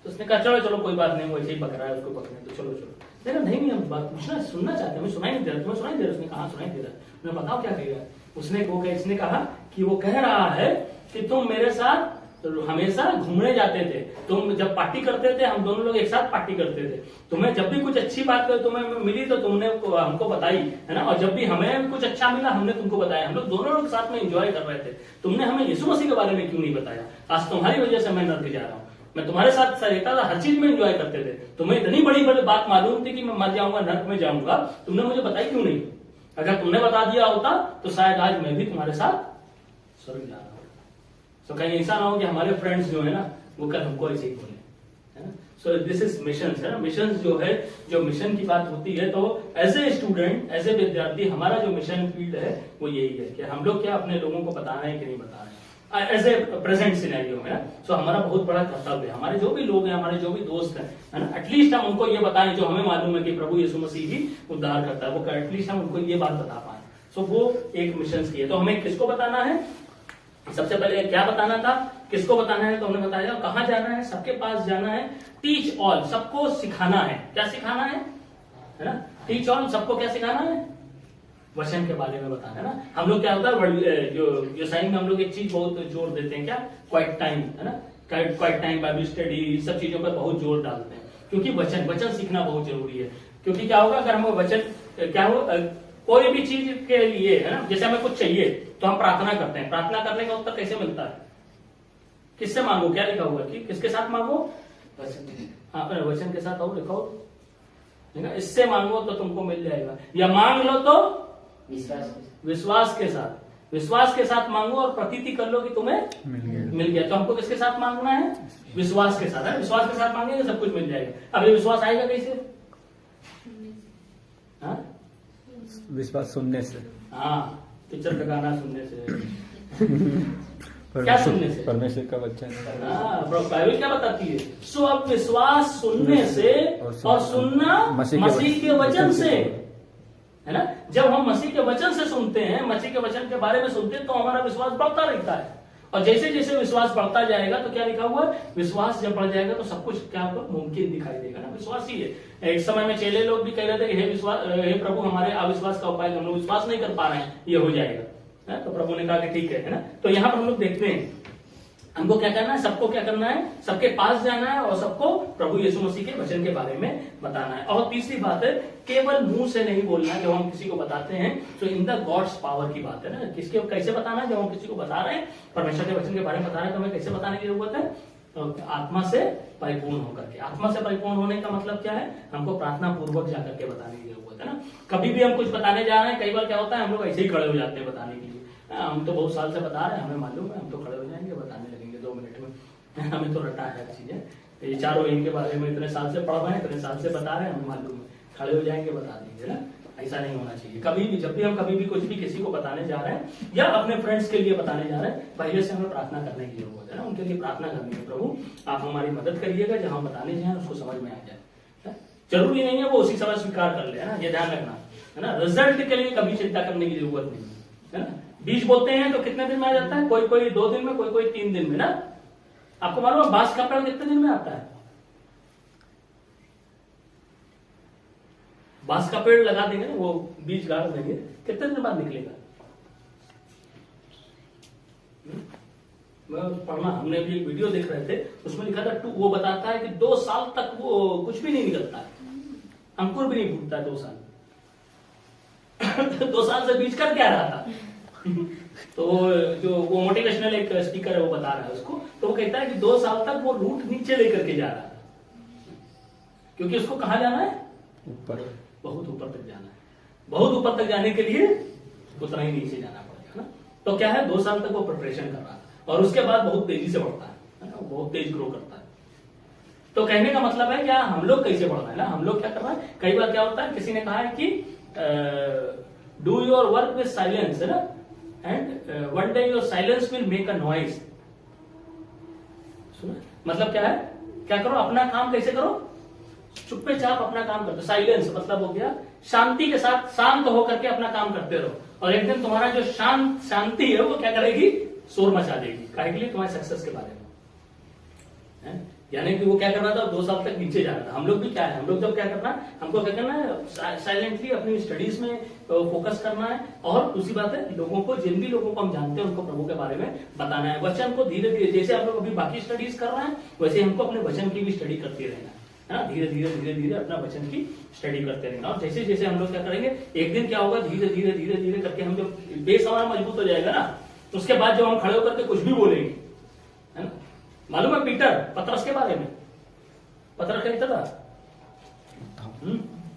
तो उसने कहा चलो चलो कोई बात नहीं, वो ऐसे ही पक रहा है, उसको पकड़े, तो चलो चलो। देखा नहीं हम बात पूछना सुनना चाहते हैं, हमें सुनाई नहीं दे रहा, तुम्हें सुनाई दे रहा? उसने कहा सुनाई दे रहा है। मैं बताओ क्या कहेगा? उसने कहा कि वो कह रहा है कि तुम मेरे साथ हमेशा घूमने जाते थे, तुम जब पार्टी करते थे, हम दोनों लोग एक साथ पार्टी करते थे, तुम्हें जब भी कुछ अच्छी बात तुम्हें मिली तो तुमने हमको बताई, है ना, और जब भी हमें कुछ अच्छा मिला हमने तुमको बताया, हम लोग दोनों लोग साथ में एंजॉय कर रहे थे, तुमने हमें यीशु मसीह के बारे में क्यों नहीं बताया? आज तुम्हारी वजह से मैं नर्क जा रहा हूँ, मैं तुम्हारे साथ रहता था, हर चीज में एंजॉय करते थे, तुम्हें इतनी बड़ी बड़ी बात मालूम थी कि मैं मर जाऊंगा, नर्क में जाऊंगा, तुमने मुझे बताई क्यों नहीं? अगर तुमने बता दिया होता तो शायद आज मैं भी तुम्हारे साथ स्वर्ग जा रहा हूँ। तो कहीं ऐसा ना हो कि हमारे फ्रेंड्स जो है ना वो कल हमको ऐसे ही बोले, है ना। सो दिस इज मिशन, है ना। मिशन जो है, जो मिशन की बात होती है, तो as a student, as a विद्यार्थी, हमारा जो मिशन फील्ड है वो यही है कि हम लोग क्या अपने लोगों को बता रहे हैं कि नहीं बता रहे हैं, एज ए प्रेजेंट सिनेरियो में। सो हमारा बहुत बड़ा कर्तव्य है, हमारे जो भी लोग हैं, हमारे जो भी दोस्त हैं, है ना, एटलीस्ट हम उनको ये बताएं जो हमें मालूम है कि प्रभु यीशु मसीह ही उद्धार करता है, वो एटलीस्ट हम उनको ये बात बता पाए, सो वो एक मिशन की है। तो हमें किसको बताना है, सबसे पहले क्या बताना था, किसको बताना है, तो हमने बताया कहां जाना है, सबके पास जाना है, टीच ऑल, सबको सिखाना है। क्या सिखाना है ना, टीच ऑल, सबको क्या सिखाना है, वचन के बारे में बताना है ना। हम लोग क्या होता है जो साइन में हम लोग एक चीज बहुत जोर देते हैं, क्या, क्वाइट टाइम, है ना, क्वाइट टाइम, बाइबल स्टडी, सब चीजों पर बहुत जोर डालते हैं, क्योंकि वचन सीखना बहुत जरूरी है। क्योंकि क्या होगा, अगर हम वचन, क्या हो, कोई भी चीज के लिए, है ना, जैसे हमें कुछ चाहिए तो हम प्रार्थना करते हैं, प्रार्थना करने का उत्तर कैसे मिलता है, किससे मांगो, क्या लिखा हुआ कि किसके साथ मांगो, हाँ वचन के साथ, और लिखो, इससे मांगो तो तुमको मिल जाएगा, या मांग लो तो विश्वास के साथ मांगो और प्रतीति कर लो कि तुम्हें मिल गया। तो हमको किसके साथ मांगना है, विश्वास के साथ, है, विश्वास के साथ मांगेंगे सब कुछ मिल जाएगा। अब ये विश्वास आएगा कैसे, हाँ, विश्वास सुनने से, हाँ, पिक्चर का गाना सुनने से क्या सुनने से, परमेश्वर का वचन। बाइबल क्या बताती है, सो अब विश्वास सुनने से और सुनना मसीह के वचन से, है ना। जब हम मसीह के वचन से सुनते हैं, मसीह के वचन के बारे में सुनते हैं, तो हमारा विश्वास बढ़ता रहता है। और जैसे जैसे विश्वास बढ़ता जाएगा तो क्या लिखा हुआ है, विश्वास जब बढ़ जाएगा तो सब कुछ क्या होगा, मुमकिन दिखाई देगा ना। विश्वास ही है। एक समय में चेले लोग भी कह रहे थे कि हे प्रभु हमारे अविश्वास का उपाय, हम लोग विश्वास नहीं कर पा रहे हैं, ये हो जाएगा। तो प्रभु ने कहा कि ठीक है ना। तो यहाँ पर हम लोग देखते हैं हमको क्या करना है, सबको क्या करना है, सबके पास जाना है और सबको प्रभु यीशु मसीह के वचन के बारे में बताना है। और तीसरी बात है, केवल मुंह से नहीं बोलना है। जब हम किसी को बताते हैं तो इन द गॉड्स पावर की बात है ना। किसके कैसे बताना है, जब हम किसी को बता रहे हैं, परमेश्वर के वचन के बारे में बता रहे हैं, तो हमें कैसे बताने की जरूरत है, तो आत्मा से परिपूर्ण होकर के। आत्मा से परिपूर्ण होने का मतलब क्या है, हमको प्रार्थना पूर्वक जाकर के बताने की जरूरत है ना। कभी भी हम कुछ बताने जा रहे हैं, कई बार क्या होता है हम लोग ऐसे ही खड़े हो जाते हैं बताने के लिए। हम तो बहुत साल से बता रहे हैं, हमें मालूम है, हम तो खड़े हो जाएंगे, बताने लगेंगे 2 मिनट में। हमें तो रटा है चीजें, ये चारों इनके बारे में इतने साल से पढ़ रहे हैं, इतने साल से बता रहे हैं, हमें मालूम है, खड़े हो जाएंगे बता देंगे ना। ऐसा नहीं होना चाहिए। कभी भी जब भी हम कभी भी कुछ भी किसी को बताने जा रहे हैं या अपने फ्रेंड्स के लिए बताने जा रहे हैं, पहले से हमें प्रार्थना करने की जरूरत है ना। उनके लिए प्रार्थना करनी है, प्रभु आप हमारी मदद करिएगा, जहां बताने जाए उसको समझ में आ जाए। जरूरी नहीं है वो उसी समय स्वीकार कर ले, है ना, ये ध्यान रखना है ना। रिजल्ट के लिए कभी चिंता करने की जरूरत नहीं है ना। बीज बोते हैं तो कितने दिन में आ जाता है, कोई कोई 2 दिन में, कोई कोई 3 दिन में ना। आपको मालूम है बांस का पेड़ कितने दिन में आता है, बांस का पेड़ लगा देंगे ना, वो बीज गाड़ देंगे, कितने दिन बाद निकलेगा। पढ़ना, हमने भी एक वीडियो देख रहे थे, उसमें लिखा था वो बताता है कि 2 साल तक वो कुछ भी नहीं निकलता है, अंकुर भी नहीं फूटता है 2 साल। 2 साल से बीज कर क्या रहा था। तो जो वो मोटिवेशनल एक स्पीकर है वो बता रहा है उसको, तो वो कहता है कि 2 साल तक वो रूट नीचे लेकर के जा रहा है, क्योंकि उसको कहां जाना है, ऊपर, बहुत ऊपर तक जाना है। बहुत ऊपर तक जाने के लिए उतना ही नीचे जाना पड़ेगा ना। तो क्या है, 2 साल तक वो प्रिपरेशन कर रहा है और उसके बाद बहुत तेजी से बढ़ता है ना, बहुत तेज ग्रो करता है। तो कहने का मतलब है क्या, हम लोग कैसे बढ़ रहे हैं ना, हम लोग क्या कर रहे हैं। कई बार क्या होता है, किसी ने कहा है कि do your work with silence, है ना, and one day your silence will make a noise. सुना, मतलब क्या है, क्या करो, अपना काम कैसे करो, चुप्पे चाप अपना काम करते। साइलेंस मतलब हो गया शांति के साथ, शांत होकर के अपना काम करते रहो, और एक दिन तुम्हारा जो शांति है वो क्या करेगी, शोर मचा देगी। काहे के लिए, तुम्हारे सक्सेस के बारे में। यानी कि वो क्या करना था, 2 साल तक नीचे जाना था। हम लोग भी क्या है, हम लोग जब क्या करना है, हमको क्या करना है, साइलेंटली अपनी स्टडीज में फोकस करना है। और दूसरी बात है, लोगों को, जिन भी लोगों को हम जानते हैं उनको प्रभु के बारे में बताना है। वचन को धीरे धीरे, जैसे आप लोग अभी बाकी स्टडीज कर रहे हैं, वैसे हमको अपने वचन की भी स्टडी करते रहना है। धीरे धीरे धीरे धीरे अपना वचन की स्टडी करते रहना। और जैसे जैसे हम लोग क्या करेंगे, एक दिन क्या होगा, धीरे धीरे धीरे धीरे करके हम जब बेस हमारा मजबूत हो जाएगा ना, उसके बाद जब हम खड़े होकर के कुछ भी बोलेंगे, है ना। मालूम है पीटर पतरस के बारे में, पतरस क्या था,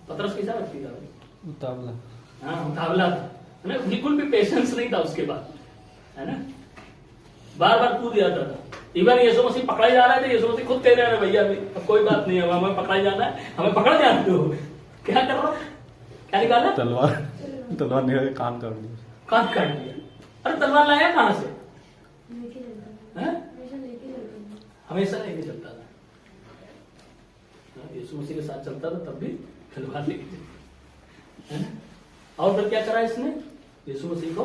पतरस कैसा व्यक्ति था, उतावला, हाँ उतावला था, है ना, बिल्कुल भी पेशेंस नहीं था उसके बाद, है ना, बार बार कूद जाता था। इवन यीशु मसीह पकड़ाई जा रहे थे, यीशु मसीह खुद कह रहे हैं भैया अभी अब कोई बात नहीं है, हमें पकड़ाई जाना है, हमें पकड़ जाते हो, क्या कर रहा हो, क्या निकाला, तलवार निकाल कान काट दिया, कान काट दिया। अरे तलवार लाया कहां से, हमेशा लेके चलता था, यीशु मसीह के साथ चलता था, तब भी तलवार लेके चलता। और फिर क्या करा इसने, यीशु मसीह को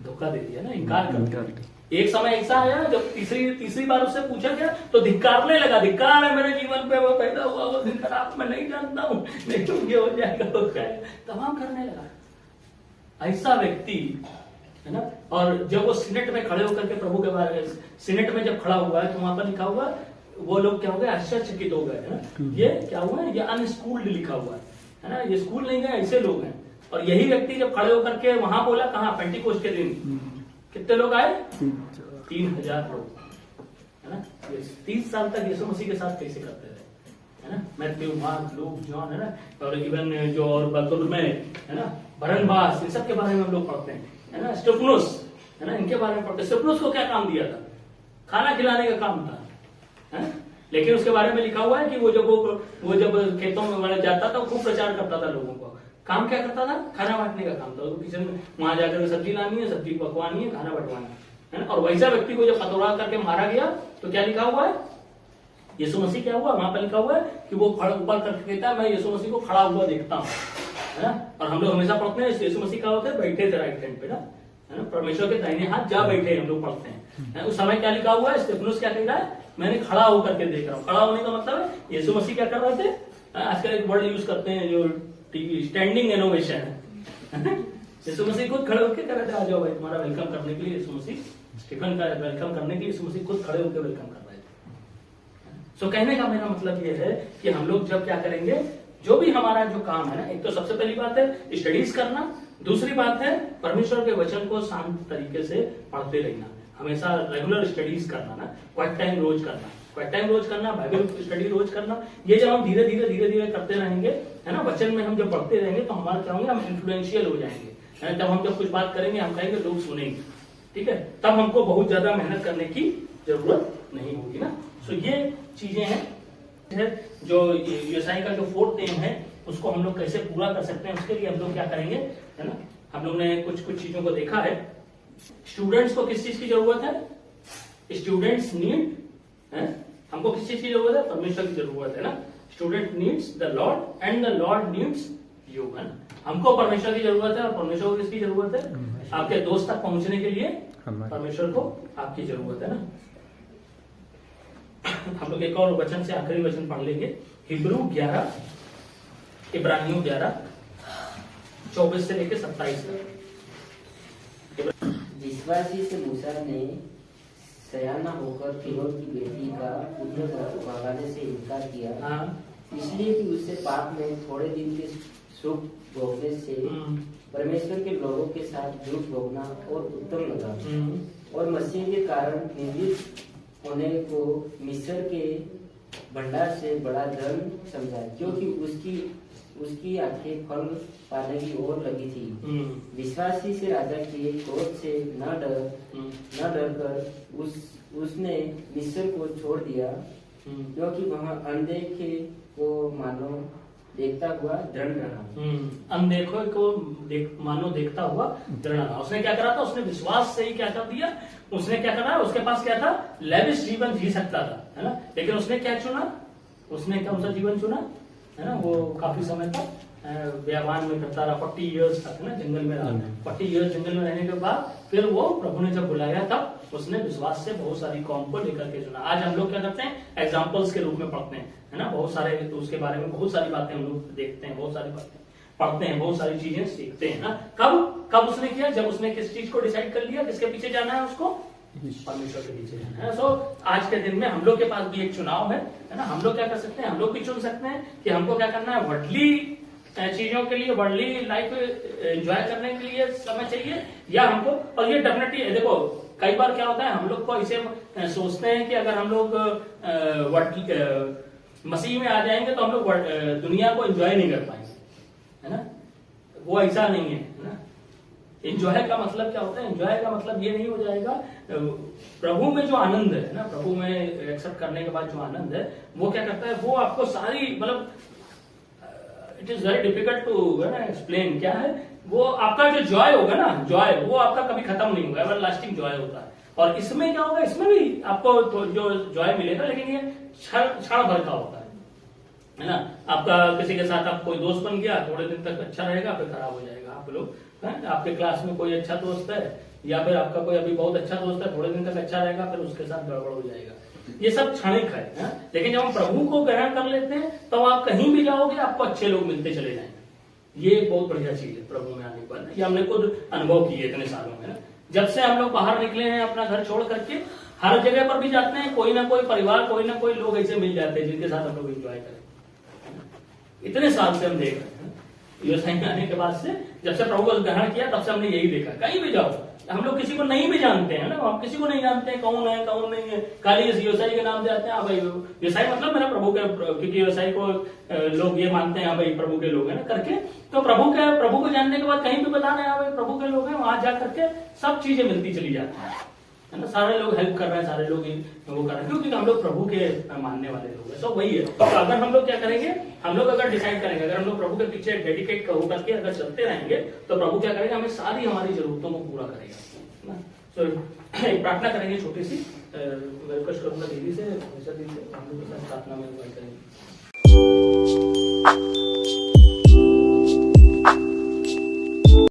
धोखा दे दिया ना, इनकार कर दिया। एक समय ऐसा आया जब तीसरी बार उससे पूछा गया तो धिक्कारने लगा, धिक्कार है मेरे जीवन पे, वो पैदा हुआ वो दिन खराब, मैं नहीं जानता हूँ, नहीं तो ये हो जाएगा, हो जाएगा, तमाम करने लगा। ऐसा व्यक्ति है ना। और जब वो सीनेट में खड़े होकर के प्रभु के बारे में, सीनेट में जब खड़ा हुआ है तो वहां पर लिखा हुआ, वो लोग क्या हो गए, आश्चर्यचकित हो गए, है ना। ये क्या हुआ है, ये अनस्कूल्ड लिखा हुआ है ना, ये स्कूल नहीं गए, ऐसे लोग हैं। और यही व्यक्ति जब खड़े होकर के वहां बोला, कहाँ, पेंटिकोस्ट के दिन कितने लोग आए, 3000 लोग, है ना। 30 साल तक यीशु मसीह के साथ कैसे करते रहे, है ना। मैथ्यू, मार्क, लूक, जॉन, है ना, और इवन जो और बतुर्मे, है ना, बरनबास, इन सब के बारे में हम लोग पढ़ते हैं, है ना। स्टेफनोस, है ना, इनके बारे में पढ़ते। स्टेफनोस को क्या काम दिया था, खाना खिलाने का काम था, है ना। लेकिन उसके बारे में लिखा हुआ है कि वो जब खेतों में जाता था, खूब प्रचार करता था लोगों को। काम क्या करता था, खाना बांटने का काम था। तो किचन में वहां जाकर सब्जी लानी है, सब्जी पकवानी है, खाना बंटवाना है ना। और वैसा व्यक्ति को जब पतोड़ा करके मारा गया तो क्या लिखा हुआ है, यीशु मसीह क्या हुआ, वहां पर लिखा हुआ है कि वो ऊपर करके कहता है, मैं यीशु मसीह को खड़ा हुआ देखता हूँ, है ना। और हम लोग हमेशा पढ़ते हैं यीशु मसीह क्या होते हैं, बैठे थे राइट हैंड पे ना, है ना, परमेश्वर के दाहिने हाथ जा बैठे, हम लोग पढ़ते हैं। उस समय क्या लिखा हुआ है, स्टेफनोस क्या कह रहा है, मैंने खड़ा होकर के देख रहा हूँ। खड़ा होने का मतलब है यीशु मसीह क्या कर रहे थे, आजकल एक वर्ड यूज करते हैं जो टीवी, स्टैंडिंग इनोवेशन है। यीशु मसीह खुद खड़े होकर कह रहे थे, आ जाओ भाई, तुम्हारा वेलकम करने के लिए यीशु मसीह, स्टीफन का वेलकम करने के लिए यीशु मसीह खुद खड़े होकर वेलकम कर रहे थे। सो कहने का मेरा मतलब ये है कि हम लोग जब क्या करेंगे, जो भी हमारा जो काम है ना, एक तो सबसे पहली बात है स्टडीज करना, दूसरी बात है परमेश्वर के वचन को शांत तरीके से पढ़ते रहना, हमेशा रेगुलर स्टडीज करना ना, क्वाइट टाइम रोज करना, बाइबल स्टडी रोज करना। ये जब हम धीरे धीरे करते रहेंगे, है ना, वचन में हम जब बढ़ते रहेंगे तो हमारा क्या होंगे, हम इन्फ्लुएंशियल हो जाएंगे, है। तब हम जब कुछ बात करेंगे, हम कहेंगे लोग सुनेंगे, ठीक है। तब हमको बहुत ज्यादा मेहनत करने की जरूरत नहीं होगी ना। सो ये चीजें हैं जो व्यवसाय का जो 4th एम है, उसको हम लोग कैसे पूरा कर सकते हैं, उसके लिए हम लोग क्या करेंगे, है ना। हम लोग ने कुछ चीजों को देखा है। स्टूडेंट्स को किस चीज की जरूरत है, स्टूडेंट्स नीड, है, हमको किस चीज की जरूरत है, परमेश्वर की जरूरत है ना। Student needs the Lord and the Lord needs you, है ना। हमको परमेश्वर की जरूरत है और परमेश्वर को किसकी जरूरत है, आपके दोस्त तक पहुंचने के लिए परमेश्वर को आपकी जरूरत है ना। हम लोग एक और वचन से आखिरी वचन पढ़ लेंगे, हिब्रू 11, इब्रानियों 11, 24 से लेकर 27 तक। विश्वासी से मूसा ने सयाना होकर फिरौन की बेटी का पुत्र भगाने से इनकार किया, इसलिए कि उससे पाप में थोड़े दिन के सुख भोगने से परमेश्वर के लोगों के साथ झूठ भोगना और उत्तम लगा, और मसीह के कारण निंदित होने को मिस्र के भंडार से बड़ा धन समझा, क्योंकि उसकी आंखें फल पाने की ओर लगी थी। विश्वासी से राजा के क्रोध से न डर कर उसने मिस्र को छोड़ दिया, क्योंकि वहाँ अनदेखे को मानो देखता हुआ दृढ़ रहा। अनदेखो को मानो देखता हुआ दृढ़ रहा। उसने क्या करा था, उसने विश्वास से ही क्या कर दिया, उसने क्या करा, उसके पास क्या था, लेविश जीवन जी सकता था, है ना। लेकिन उसने क्या चुना, उसने कौन सा जीवन चुना, है ना। वो काफी समय तक व्यापार में करता रहा, 40 इयर्स तक, है ना, जंगल में रहा। 40 इयर्स जंगल में रहने के बाद फिर वो प्रभु ने जब बुलाया तब उसने विश्वास से बहुत सारी कौम को लेकर के चुना। आज हम लोग क्या करते हैं, एग्जाम्पल्स के रूप में पढ़ते हैं, है ना, बहुत सारे, तो उसके बारे में बहुत सारी बातें हम लोग देखते हैं, बहुत सारी बातें पढ़ते हैं, बहुत सारी चीजें सीखते हैं ना। कब उसने किया, जब उसने किस चीज को डिसाइड कर लिया, किसके पीछे जाना है, उसको परमेश्वर के पीछे जाना है। सो आज के दिन में हम लोग के पास भी एक चुनाव है ना। हम लोग क्या कर सकते हैं, हम लोग भी चुन सकते हैं कि हमको क्या करना है, वर्ल्डली चीजों के लिए, वर्ल्डली लाइफ एंजॉय करने के लिए समय चाहिए, या हमको, और ये डेफिनेटली देखो, कई बार क्या होता है, हम लोग को ऐसे सोचते हैं कि अगर हम लोग मसीह में आ जाएंगे तो हम लोग दुनिया को एंजॉय नहीं कर पाएंगे, है ना। वो ऐसा नहीं है ना। एंजॉय का मतलब क्या होता है, एंजॉय का मतलब ये नहीं हो जाएगा, प्रभु में जो आनंद है ना, प्रभु में एक्सेप्ट करने के बाद जो आनंद है, वो क्या करता है, वो आपको सारी, मतलब it is very difficult to explain, क्या है वो, आपका जो जॉय होगा ना, जॉय वो आपका कभी खत्म नहीं होगा, एवर लास्टिंग जॉय होता है। और इसमें क्या होगा, इसमें भी आपको तो जो जॉय मिलेगा, लेकिन ये क्षण भर का होता है ना। आपका किसी के साथ आप कोई दोस्त बन गया, थोड़े दिन तक अच्छा रहेगा, फिर खराब हो जाएगा। आप लोग आपके क्लास में कोई अच्छा दोस्त है या फिर आपका कोई अभी बहुत अच्छा दोस्त है, थोड़े दिन तक अच्छा रहेगा, फिर उसके साथ गड़बड़ हो जाएगा। ये सब क्षणिक है। लेकिन जब हम प्रभु को ग्रहण कर लेते हैं तो आप कहीं भी जाओगे आपको अच्छे लोग मिलते चले जाएंगे। ये एक बहुत बढ़िया चीज है प्रभु में आने के बाद। ये हमने खुद अनुभव किए इतने सालों में ना। जब से हम लोग बाहर निकले हैं अपना घर छोड़ करके, हर जगह पर भी जाते हैं, कोई ना कोई परिवार, कोई ना कोई लोग ऐसे मिल जाते हैं जिनके साथ हम लोग एंजॉय करें। इतने साल से हम देख रहे हैं यूएसआई में आने के बाद से, जब से प्रभु को ग्रहण किया तब से हमने यही देखा। कहीं भी जाओ, हम लोग किसी को नहीं भी जानते हैं ना, हम किसी को नहीं जानते हैं कौन है कौन नहीं है, खाली इस यूएसआई के नाम से आते हैं। हाँ भाई यूएसआई मतलब मेरा प्रभु के, क्योंकि यूएसआई को लोग ये मानते हैं हाँ भाई प्रभु के लोग हैं ना करके, तो प्रभु को जानने के बाद कहीं भी बताना है हाँ भाई प्रभु के लोग हैं, वहां जा करके सब चीजें मिलती चली जाती है ना। सारे लोग हेल्प कर रहे हैं, सारे लोग वो कर रहे हैं, क्योंकि हम लोग प्रभु के मानने वाले लोग हैं। तो वही है। तो अगर हम लोग क्या करेंगे, हम लोग अगर डिसाइड करेंगे, अगर हम लोग प्रभु के पीछे डेडिकेट होकर के अगर चलते रहेंगे तो प्रभु क्या करेगा, हमें सारी हमारी जरूरतों को पूरा करेगा। तो एक प्रार्थना करेंगे छोटी सी, रिक्वेस्ट करूंगा दीदी से, हम लोग प्रार्थना में करेंगे।